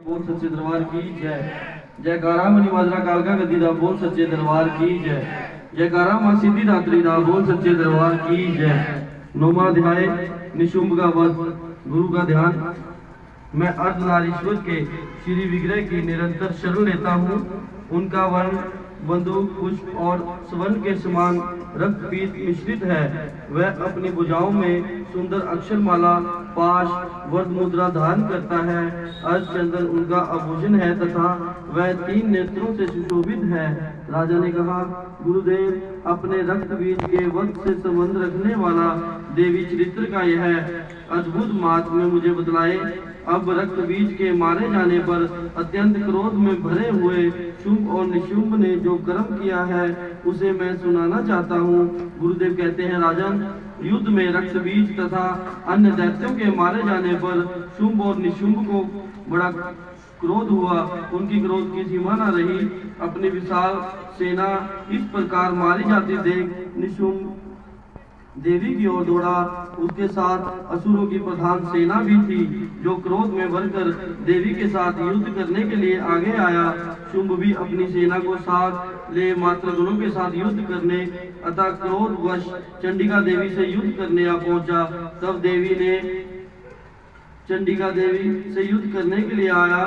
बोल सच्चे दरबार की जय। जयकारा मणि माजरा कालका गद्दी दा बोल सच्चे दरबार की जय। जयकारा मां सिद्धि दात्री दा बोल सच्चे दरबार की जय। नौवां अध्याय निशुंभ का वध। गुरु का ध्यान। मैं अर्धनारीश्वर के श्री विग्रह की निरंतर शरण लेता हूँ। उनका वर्ण बंदूक पुष्प और स्वर्ण के समान रक्तपीत मिश्रित है। वह अपनी भुजाओं में सुंदर अक्षरमाला पाश वर्द मुद्रा धारण करता है। अर्धचंदन उनका आभूषण है तथा वह 3 नेत्रों से सुशोभित है। राजा ने कहा, गुरुदेव, अपने रक्त बीज के वक्त से संबंध रखने वाला देवी चरित्र का यह अद्भुत महात्म्य मुझे बतलाए। अब रक्त बीज के मारे जाने पर अत्यंत क्रोध में भरे हुए शुंभ और निशुंभ ने जो कर्म किया है उसे मैं सुनाना चाहता हूँ। गुरुदेव कहते हैं, राजन, युद्ध में रक्त बीज तथा अन्य दैत्यों के मारे जाने पर शुंभ और निशुंभ को बड़ा क्रोध हुआ। उनकी क्रोध की सीमा न रही। अपनी विशाल सेना इस प्रकार मारी जाती देख निशुंभ देवी की ओर दौड़ा। उसके साथ असुरों की प्रधान सेना भी थी, जो क्रोध में भरकर देवी के साथ युद्ध करने के लिए आगे आया। शुंभ भी अपनी सेना को साथ ले मातृगणों के साथ युद्ध करने अतः क्रोधवश चंडिका देवी से युद्ध करने आ पहुंचा। तब चंडिका देवी से युद्ध करने के लिए आया।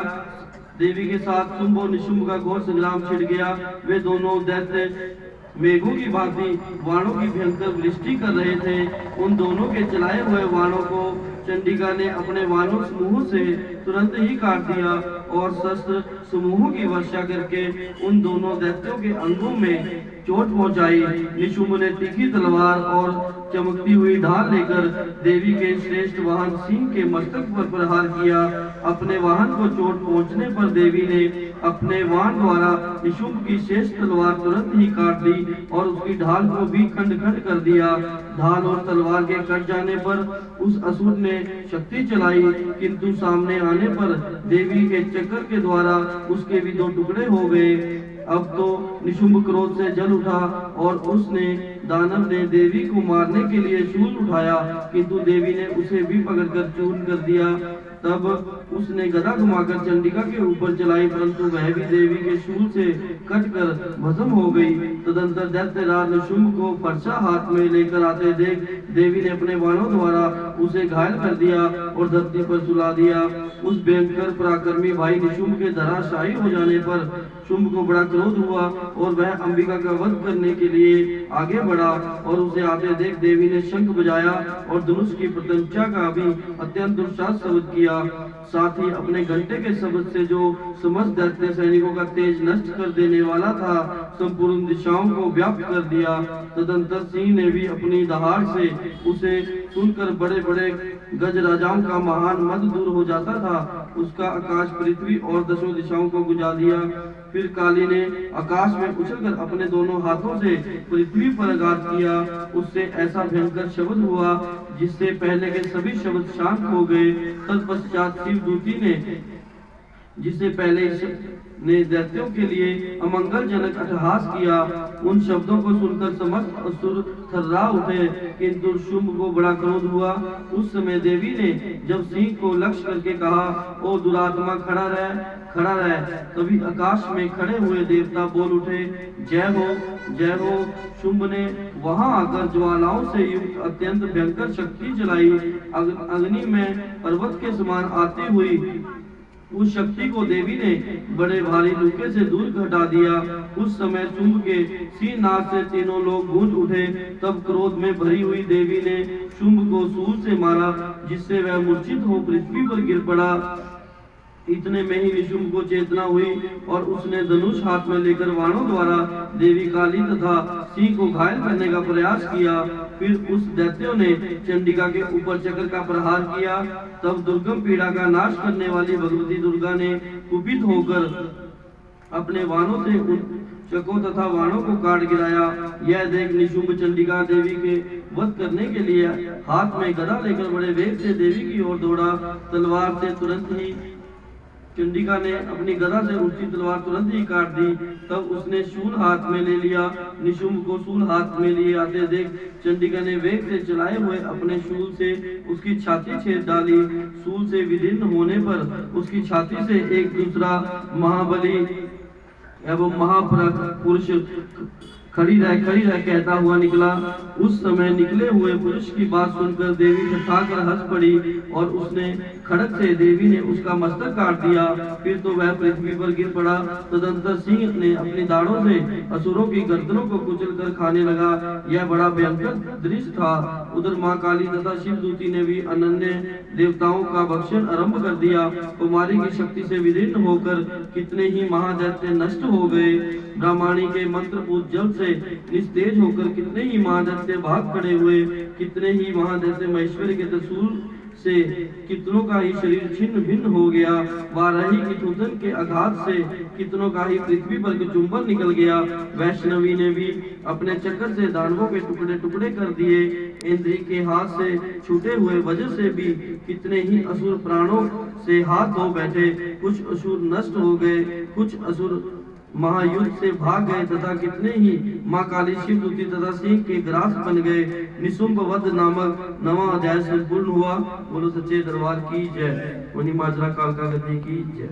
देवी के साथ शुंभ और निशुंभ का घोर संग्राम छिड़ गया। वे दोनों दैत्य मेघों की भांति वाणों की भयंकर वृष्टि कर रहे थे। उन दोनों के चलाए हुए वाणों को चंडिका ने अपने वानर समूह से तुरंत ही काट दिया और शस्त्र समूहों की वर्षा करके उन दोनों दैत्यों के अंगों में चोट पहुंचाई। निशुंभ ने तीखी तलवार और चमकती हुई ढाल लेकर देवी के श्रेष्ठ वाहन सिंह के मस्तक पर प्रहार किया। अपने वाहन को चोट पहुंचने पर देवी ने अपने वाहन द्वारा निशुंभ की शेष तलवार तुरंत ही काट दी और उसकी ढाल को भी खंड खंड कर दिया। ढाल और तलवार के कट जाने पर उस असुर ने शक्ति चलाई, किंतु सामने आने पर देवी के चक्कर के द्वारा उसके भी 2 टुकड़े हो गए। अब तो निशुंभ क्रोध से जल उठा और उसने दानव ने देवी को मारने के लिए शूल उठाया, किंतु देवी ने उसे भी पकड़कर चूर्ण कर दिया। तब उसने गदा घुमाकर चंडिका के ऊपर चलाई, परंतु वह भी देवी के शूल से कटकर भस्म हो गई। तदंतर दैत्यराज निशुंभ को फरसा हाथ में लेकर आते देख देवी ने अपने बाणों द्वारा उसे घायल कर दिया और धरती पर सुला दिया। उस भयंकर पराक्रमी भाई निशुंभ के धराशायी हो जाने पर शुंभ को बड़ा क्रोध हुआ और वह अंबिका का वध करने के लिए आगे बढ़ा और उसे आते देख देवी ने शंख बजाया और धनुष की प्रत्यंचा का भी अत्यंत दुस्साहस शब्द किया। साथ ही अपने घंटे के शब्द से जो समस्त दैत्य सैनिकों का तेज नष्ट कर देने वाला था, संपूर्ण दिशाओं को व्याप्त कर दिया। तदंतर सिंह ने भी अपनी दहाड़ से उसे सुनकर बड़े बड़े गज राजाओं का महान मद दूर हो जाता था। उसका आकाश पृथ्वी और 10 दिशाओं को गुजा दिया। फिर काली ने आकाश में उछलकर अपने दोनों हाथों से पृथ्वी पर आघात किया। उससे ऐसा भयंकर शब्द हुआ जिससे पहले के सभी शब्द शांत हो गए। तत्पश्चात शिवदूती ने जिससे पहले ने दैत्यों के लिए अमंगलजनक अट्टहास किया, उन शब्दों को सुनकर समस्त असुर थर्रा उठे, किंतु शुंभ को बड़ा क्रोध हुआ। उस समय देवी ने जब सिंह को लक्ष्य करके कहा, ओ दुरात्मा, खड़ा रह। तभी आकाश में खड़े हुए देवता बोल उठे, जय हो, जय हो। शुंभ ने वहां आकर ज्वालाओं से युक्त अत्यंत भयंकर शक्ति चलाई। अग्नि में पर्वत के समान आती हुई उस शक्ति को देवी ने बड़े भारी लुके से दूर हटा दिया। उस समय शुंभ के सिंहनाद से तीनों लोग गूंज उठे। तब क्रोध में भरी हुई देवी ने शुंभ को शूल से मारा, जिससे वह मूर्छित हो पृथ्वी पर गिर पड़ा। इतने में ही निशुंभ को चेतना हुई और उसने धनुष हाथ में लेकर वाणों द्वारा देवी काली तथा सिंह को घायल करने का प्रयास किया। फिर उस दैत्यों ने चंडिका के ऊपर चक्र का प्रहार किया। तब दुर्गम पीड़ा का नाश करने वाली भगवती दुर्गा ने कुपित होकर अपने वाणों से उन चक्रों तथा वाणों को काट गिराया। यह देख निशुंभ चंडिका देवी के वध करने के लिए हाथ में गदा लेकर बड़े वेग से देवी की ओर दौड़ा। तलवार से तुरंत ही चंडिका ने अपनी गदा से उसकी तलवार तुरंत ही काट दी। तब उसने शूल हाथ में ले लिया। निशुंभ को शूल हाथ में लिए आते देख चंडिका ने वेग से चलाए हुए अपने शूल से उसकी छाती छेद डाली। शूल से विदीर्ण होने पर उसकी छाती से एक दूसरा महाबली एवं महापुरुष खड़ी रह कहता हुआ निकला। उस समय निकले हुए पुरुष की बात सुनकर देवी ठठाकर हंस पड़ी और उसने खड़क से देवी ने उसका मस्तक काट दिया। फिर तो वह पृथ्वी पर गिर पड़ा। तदंतर सिंह ने अपनी दाढ़ों से असुरों की गर्दनों को कुचलकर खाने लगा। यह बड़ा भयंकर दृश्य था। उधर माँ काली तथा शिव दूती ने भी अनन्य देवताओं का भक्षण आरंभ कर दिया। कुमारी की शक्ति से विदीर्ण होकर कितने ही महादैत्य नष्ट हो गए। ब्राह्मणी के मंत्रपूत जल से निस्तेज होकर कितने ही महादैत्य भाग खड़े हुए। कितने ही महादैत्य महेश्वरी के त्रिशूल से कितनों का ही शरीर छिन्न भिन्न हो गया। वाराही की थूथन के आघात से कितनों का ही पृथ्वी पर चुंबन निकल गया। वैष्णवी ने भी अपने चक्कर से दानवों के टुकड़े टुकड़े कर दिए। इंद्री के हाथ से छूटे हुए वज्र से भी कितने ही असुर प्राणों से हाथ धो बैठे। कुछ असुर नष्ट हो गए, कुछ असुर महायुद्ध से भाग गए तथा कितने ही माँ काली शिव दूती तथा सिंह के ग्रास बन गए। निशुंभ वध नामक नवा अध्याय संपूर्ण हुआ। बोलो सच्चे दरबार की जय। वनी माजरा कालका गद्दी की जय।